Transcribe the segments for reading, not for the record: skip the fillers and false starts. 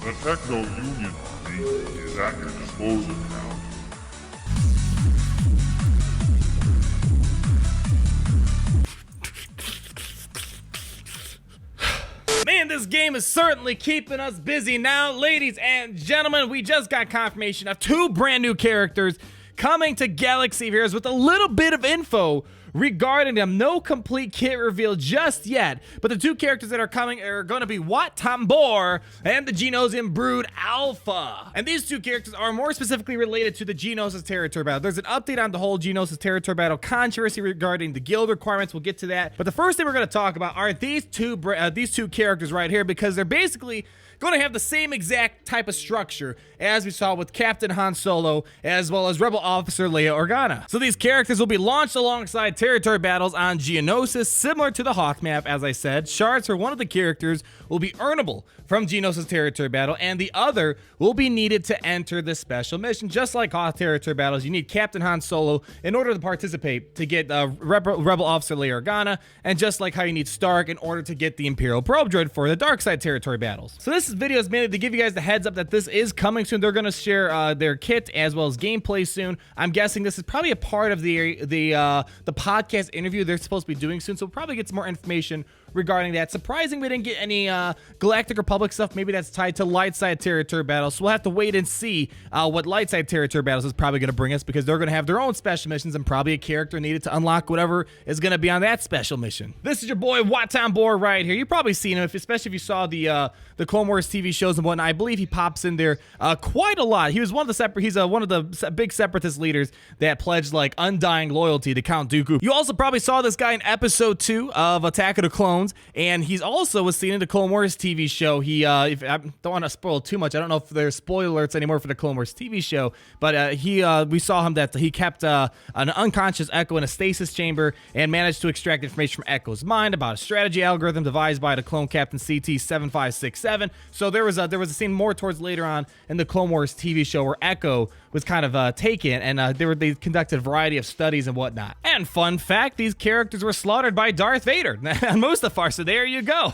The Techno-Union fleet is at your disposal now. Man, this game is certainly keeping us busy now. Ladies and gentlemen, we just got confirmation of 2 brand new characters coming to Galaxy of Heroes with a little bit of info regarding them. No complete kit reveal just yet, but the 2 characters that are coming are going to be Wat Tambor and the Geonosian Brood Alpha. And these 2 characters are more specifically related to the Geonosis Territory Battle. There's an update on the whole Geonosis Territory Battle controversy regarding the guild requirements. We'll get to that. But the first thing we're going to talk about are these two characters right here, because they're basically going to have the same exact type of structure as we saw with Captain Han Solo, as well as Rebel Officer Leia Organa. So these characters will be launched alongside territory battles on Geonosis, similar to the Hawk map, as I said. Shards for one of the characters will be earnable from Geonosis Territory Battle, and the other will be needed to enter the special mission. Just like Hawk Territory Battles, you need Captain Han Solo in order to participate to get Rebel Officer Leia Organa, and just like how you need Stark in order to get the Imperial Probe Droid for the Darkside Territory Battles. So this video is mainly to give you guys the heads up that this is coming soon. They're going to share their kit as well as gameplay soon. I'm guessing this is probably a part of the podcast interview they're supposed to be doing soon, so we'll probably get some more information regarding that. Surprising we didn't get any Galactic Republic stuff. Maybe that's tied to Lightside Territory Battles, so we'll have to wait and see what Lightside Territory Battles is probably going to bring us, because they're going to have their own special missions and probably a character needed to unlock whatever is going to be on that special mission. This is your boy Wat Tambor right here. You've probably seen him, especially if you saw the Clone Wars TV shows and whatnot. I believe he pops in there quite a lot. He was one of the big separatist leaders that pledged like undying loyalty to Count Dooku. You also probably saw this guy in episode 2 of Attack of the Clones, and he's also was seen in the Clone Wars TV show. He if I don't want to spoil too much, I don't know if there's spoiler alerts anymore for the Clone Wars TV show, but we saw him that he kept an unconscious Echo in a stasis chamber and managed to extract information from Echo's mind about a strategy algorithm devised by the clone captain CT-7567. So there was a scene more towards later on in the Clone Wars TV show where Echo was kind of taken, and they conducted a variety of studies and whatnot. And fun fact, these characters were slaughtered by Darth Vader on Mustafar, so there you go.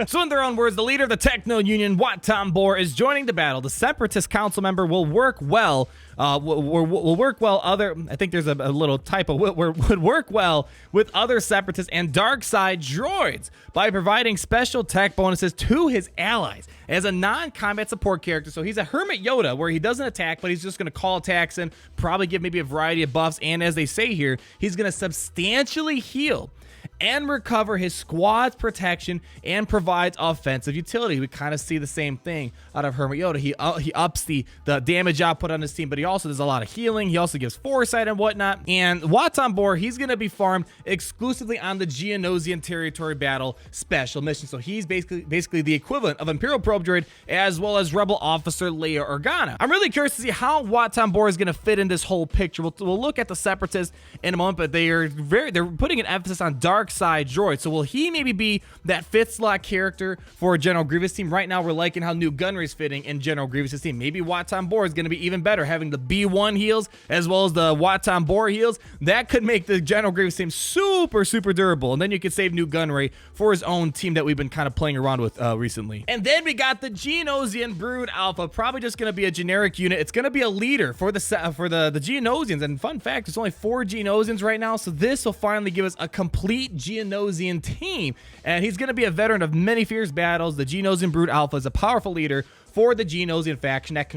So in their own words, the leader of the Techno-Union, Wat Tambor, is joining the battle. The Separatist council member will work well. Will work well. I think there's a little typo. Would work well with other Separatists and Darkside droids by providing special tech bonuses to his allies as a non-combat support character. So he's a Hermit Yoda, where he doesn't attack, but he's just going to call attacks and probably give maybe a variety of buffs. And as they say here, he's going to substantially heal and recover his squad's protection and provides offensive utility. We kind of see the same thing out of Hermit Yoda. He ups the damage output on his team, but he also does a lot of healing. He also gives foresight and whatnot. And Wat Tambor, he's going to be farmed exclusively on the Geonosian Territory Battle special mission. So he's basically the equivalent of Imperial Probe Droid as well as Rebel Officer Leia Organa. I'm really curious to see how Wat Tambor is going to fit in this whole picture. We'll look at the Separatists in a moment, but they're putting an emphasis on Darkside droid. So will he maybe be that 5th slot character for General Grievous' team? Right now, we're liking how Nute Gunray's fitting in General Grievous' team. Maybe Wat Tambor is going to be even better, having the B1 heals as well as the Wat Tambor heals. That could make the General Grievous team super durable. And then you could save Nute Gunray for his own team that we've been kind of playing around with recently. And then we got the Geonosian Brood Alpha, probably just going to be a generic unit. It's going to be a leader for the Geonosians. And fun fact, there's only 4 Geonosians right now, so this will finally give us a complete Geonosian team, and he's going to be a veteran of many fierce battles. The Geonosian Brood Alpha is a powerful leader for the Geonosian faction that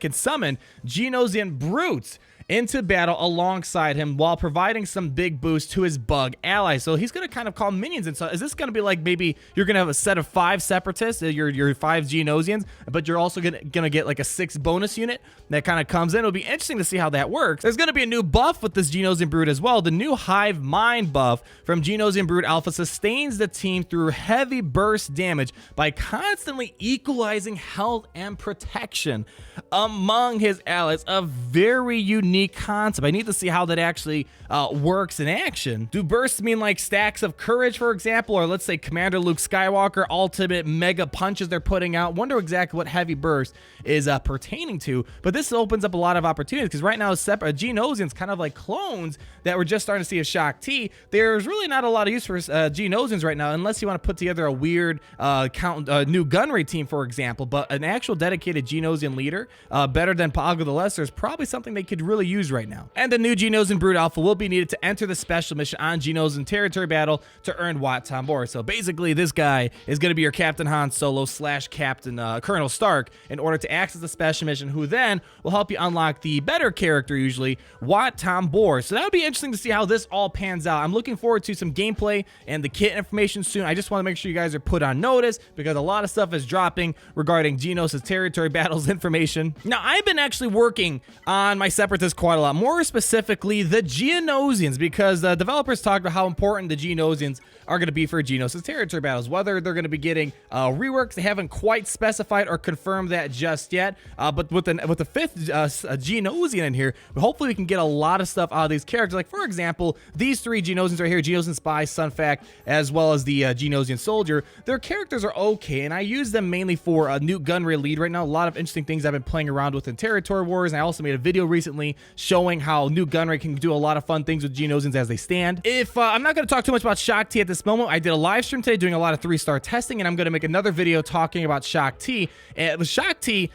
can summon Geonosian brutes into battle alongside him while providing some big boost to his bug allies. So he's going to kind of call minions. And so is this going to be like, maybe you're going to have a set of 5 Separatists, your 5 Geonosians, but you're also going to get like a 6 bonus unit that kind of comes in? It'll be interesting to see how that works. There's going to be a new buff with this Geonosian Brood as well. The new Hive Mind buff from Geonosian Brood Alpha sustains the team through heavy burst damage by constantly equalizing health and protection among his allies. A very unique unique concept. I need to see how that actually works in action. Do bursts mean like stacks of courage, for example, or let's say Commander Luke Skywalker ultimate mega punches they're putting out? Wonder exactly what heavy burst is pertaining to, but this opens up a lot of opportunities because right now Geonosians, kind of like clones that we're just starting to see of Shaak Ti, there's really not a lot of use for Geonosians right now unless you want to put together a weird new gunray team, for example. But an actual dedicated Geonosian leader, better than Paga the Lesser, is probably something they could really use right now. And the new Geonosian Brood Alpha will be needed to enter the special mission on Geonosian Territory Battle to earn Wat Tambor. So basically, this guy is going to be your Captain Han Solo / Captain Colonel Stark in order to access the special mission, who then will help you unlock the better character, usually Wat Tambor. So that would be interesting to see how this all pans out. I'm looking forward to some gameplay and the kit information soon. I just want to make sure you guys are put on notice because a lot of stuff is dropping regarding Geonosis Territory Battles information. Now, I've been actually working on my Separatists quite a lot, more specifically the Geonosians, because the developers talked about how important the Geonosians are going to be for Geonosis Territory Battles. Whether they're going to be getting reworks, they haven't quite specified or confirmed that just yet. But with the fifth Geonosian in here, hopefully we can get a lot of stuff out of these characters. Like, for example, these three Geonosians right here, Geonosian Spy, Sunfac, as well as the Geonosian Soldier. Their characters are okay, and I use them mainly for a new gunray lead right now. A lot of interesting things I've been playing around with in Territory Wars, and I also made a video recently showing how new gunray can do a lot of fun things with Geonosians as they stand. If I'm not going to talk too much about Shaak Ti at this moment, I did a live stream today doing a lot of 3-star testing, and I'm going to make another video talking about Shaak Ti. And with Shaak Ti,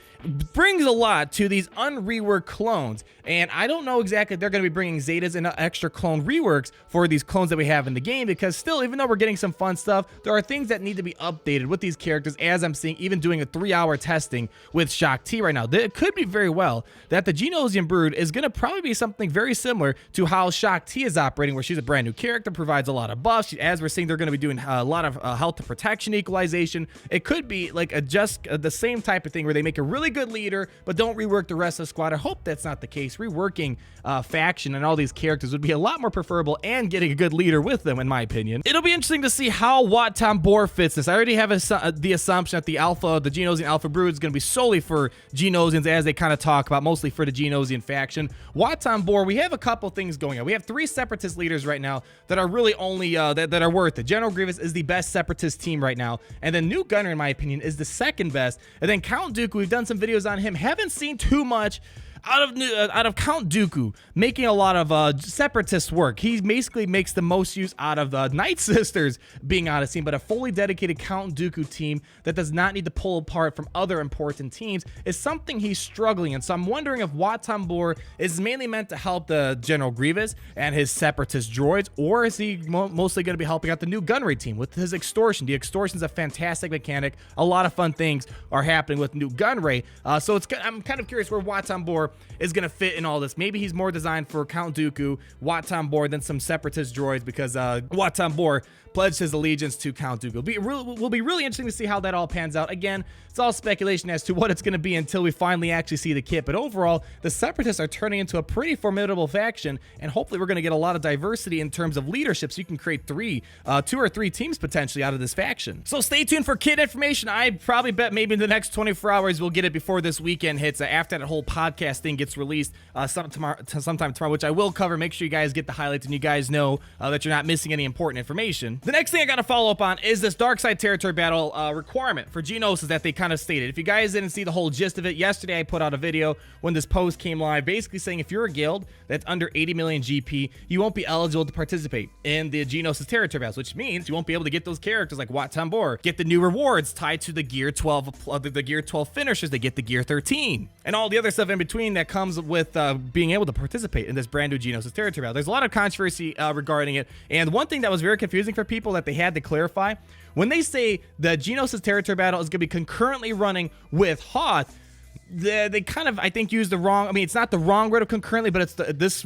brings a lot to these unreworked clones, and I don't know exactly if they're going to be bringing Zetas and extra clone reworks for these clones that we have in the game, because still, even though we're getting some fun stuff, there are things that need to be updated with these characters, as I'm seeing, even doing a 3-hour testing with Shaak Ti right now. It could be very well that the Geonosian Brood is going to probably be something very similar to how Shaak Ti is operating, where she's a brand new character, provides a lot of buffs. As we're seeing, they're going to be doing a lot of health to protection equalization. It could be like the same type of thing where they make a really good leader but don't rework the rest of the squad. I hope that's not the case. Reworking faction and all these characters would be a lot more preferable, and getting a good leader with them, in my opinion. It'll be interesting to see how Wat Tambor fits this. I already have the assumption that the Geonosian Alpha Brood is going to be solely for Geonosians, as they kind of talk about, mostly for the Geonosian faction. Wat Tambor, we have a couple things going on. We have 3 Separatist leaders right now that are really only that are worth it. General Grievous is the best Separatist team right now, and then Nute Gunray, in my opinion, is the second best, and then Count Dooku, we've done some videos on him. Haven't seen too much out of Count Dooku making a lot of Separatist work. He basically makes the most use out of the Night Sisters being on a team, but a fully dedicated Count Dooku team that does not need to pull apart from other important teams is something he's struggling in. So I'm wondering if Wat Tambor is mainly meant to help the General Grievous and his Separatist droids, or is he mostly going to be helping out the new gunray team with his extortion? The extortion is a fantastic mechanic. A lot of fun things are happening with new gunray. So I'm kind of curious where Wat Tambor is going to fit in all this. Maybe he's more designed for Count Dooku, Wat Tambor, than some Separatist droids, because Wat Tambor pledged his allegiance to Count Dooku. Will be really interesting to see how that all pans out. Again, it's all speculation as to what it's going to be until we finally actually see the kit. But overall, the Separatists are turning into a pretty formidable faction, and hopefully we're going to get a lot of diversity in terms of leadership, so you can create 2 or 3 teams potentially out of this faction. So stay tuned for kit information. I probably bet maybe in the next 24 hours we'll get it before this weekend hits, after that whole podcast thing gets released sometime tomorrow, which I will cover. Make sure you guys get the highlights and you guys know that you're not missing any important information. The next thing I got to follow up on is this Darkside Territory Battle requirement for Geonosis that they kind of stated. If you guys didn't see the whole gist of it, yesterday I put out a video when this post came live, basically saying if you're a guild that's under 80 million GP, you won't be eligible to participate in the Geonosis Territory Battles, which means you won't be able to get those characters like Wat Tambor, get the new rewards tied to the Gear 12, the Gear 12 finishers. They get the Gear 13, and all the other stuff in between that comes with being able to participate in this brand new Geonosis Territory Battle. There's a lot of controversy regarding it, and one thing that was very confusing for people that they had to clarify, when they say the Geonosis Territory Battle is going to be concurrently running with Hoth, they kind of, I think, use the wrong, I mean, it's not the wrong word of concurrently, but it's this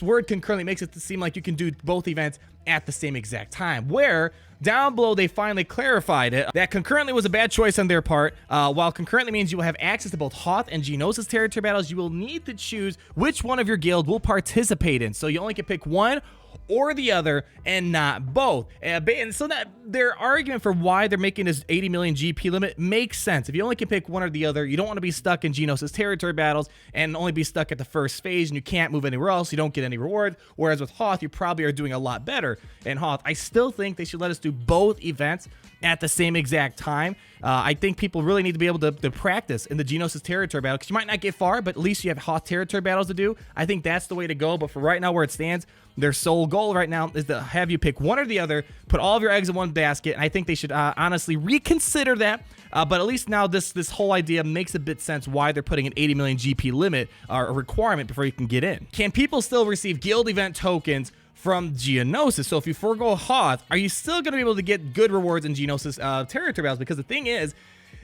word concurrently makes it seem like you can do both events at the same exact time, where down below they finally clarified it, that concurrently was a bad choice on their part. While concurrently means you will have access to both Hoth and Geonosis Territory Battles, you will need to choose which one of your guild will participate in. So you only can pick one or the other and not both. And so that their argument for why they're making this 80 million GP limit makes sense. If you only can pick one or the other, you don't want to be stuck in Geonosis Territory Battles and only be stuck at the first phase and you can't move anywhere else, you don't get any reward. Whereas with Hoth, you probably are doing a lot better in Hoth. I still think they should let us do both events at the same exact time. I think people really need to be able to practice in the Geonosis Territory Battle, because you might not get far, but at least you have Hoth Territory Battles to do. I think that's the way to go, but for right now where it stands, their sole goal right now is to have you pick one or the other, put all of your eggs in one basket, and I think they should honestly reconsider that. But at least now this whole idea makes a bit sense why they're putting an 80 million GP limit or a requirement before you can get in. Can people still receive guild event tokens from Geonosis? So if you forego Hoth, are you still going to be able to get good rewards in Geonosis Territory Battles? Because the thing is,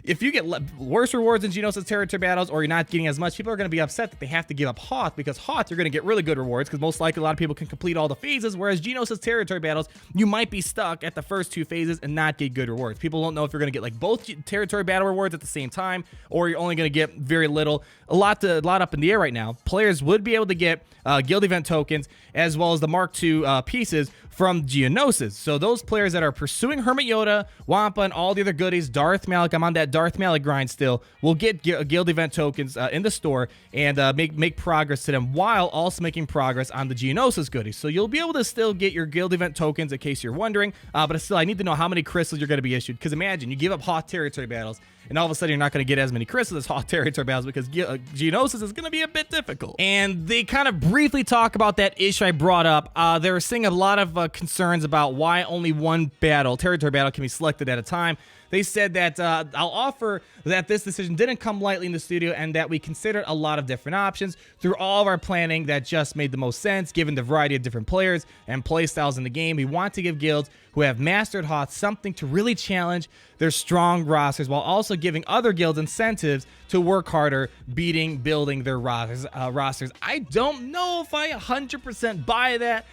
if you get worse rewards in Geonosis Territory Battles or you're not getting as much, people are going to be upset that they have to give up Hoth, because Hoth, you're going to get really good rewards because most likely a lot of people can complete all the phases, whereas Geonosis Territory Battles, you might be stuck at the first two phases and not get good rewards. People don't know if you're going to get like both Territory Battle rewards at the same time, or you're only going to get very little. A lot up in the air right now. Players would be able to get guild event tokens as well as the Mark II pieces from Geonosis. So those players that are pursuing Hermit Yoda, Wampa, and all the other goodies, Darth Malik, I'm on that Darth Malik grind still, will get guild event tokens in the store and make progress to them, while also making progress on the Geonosis goodies. So you'll be able to still get your guild event tokens in case you're wondering, but still I need to know how many crystals you're going to be issued, because imagine you give up Hoth Territory Battles and all of a sudden you're not going to get as many crystals as Hoth Territory Battles, because Geonosis is going to be a bit difficult. And they kind of briefly talk about that issue I brought up. They were seeing a lot of concerns about why only one territory battle can be selected at a time. They said that I'll offer that this decision didn't come lightly in the studio, and that we considered a lot of different options through all of our planning that just made the most sense given the variety of different players and play styles in the game. We want to give guilds who have mastered Hoth something to really challenge their strong rosters, while also giving other guilds incentives to work harder, building their rosters. I don't know if I 100% buy that.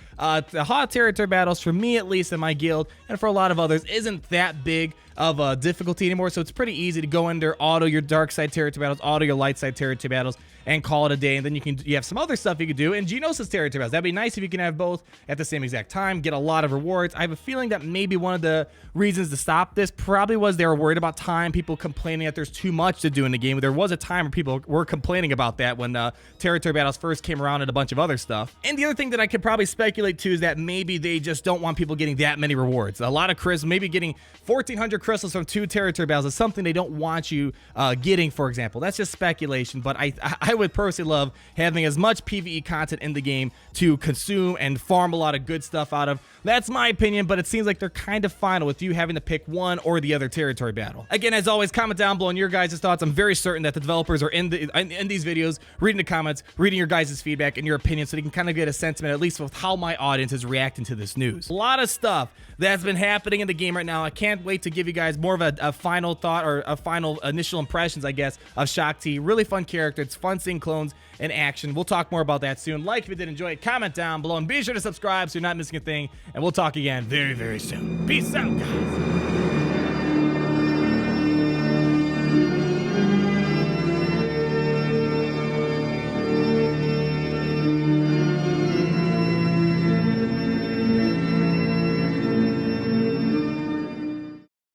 The Hoth Territory Battles, for me at least in my guild, and for a lot of others, isn't that big of a difficulty anymore, so it's pretty easy to go in there, auto your Darkside Territory Battles, auto your Lightside Territory Battles, and call it a day. And then you have some other stuff you could do in Geonosis Territory Battles. That'd be nice if you can have both at the same exact time, get a lot of rewards. I have a feeling that maybe one of the reasons to stop this probably was they were worried about time, people complaining that there's too much to do in the game. There was a time where people were complaining about that when Territory Battles first came around and a bunch of other stuff. And the other thing that I could probably speculate too is that maybe they just don't want people getting that many rewards. A lot of crystals, maybe getting 1,400 crystals from 2 Territory Battles is something they don't want you getting, for example. That's just speculation, but I would personally love having as much PvE content in the game to consume and farm a lot of good stuff out of. That's my opinion, but it seems like they're kind of final with you having to pick one or the other territory battle. Again, as always, comment down below on your guys' thoughts. I'm very certain that the developers are in these videos, reading the comments, reading your guys' feedback and your opinions, so they can kind of get a sentiment, at least with how my audience is reacting to this news. A lot of stuff that's been happening in the game right now. I can't wait to give you guys more of a final thought, or a final initial impressions, I guess, of Shakti. Really fun character. It's fun seeing clones in action. We'll talk more about that soon. Like if you did enjoy it, comment down below, and be sure to subscribe so you're not missing a thing. And we'll talk again very, very soon. Peace out, guys.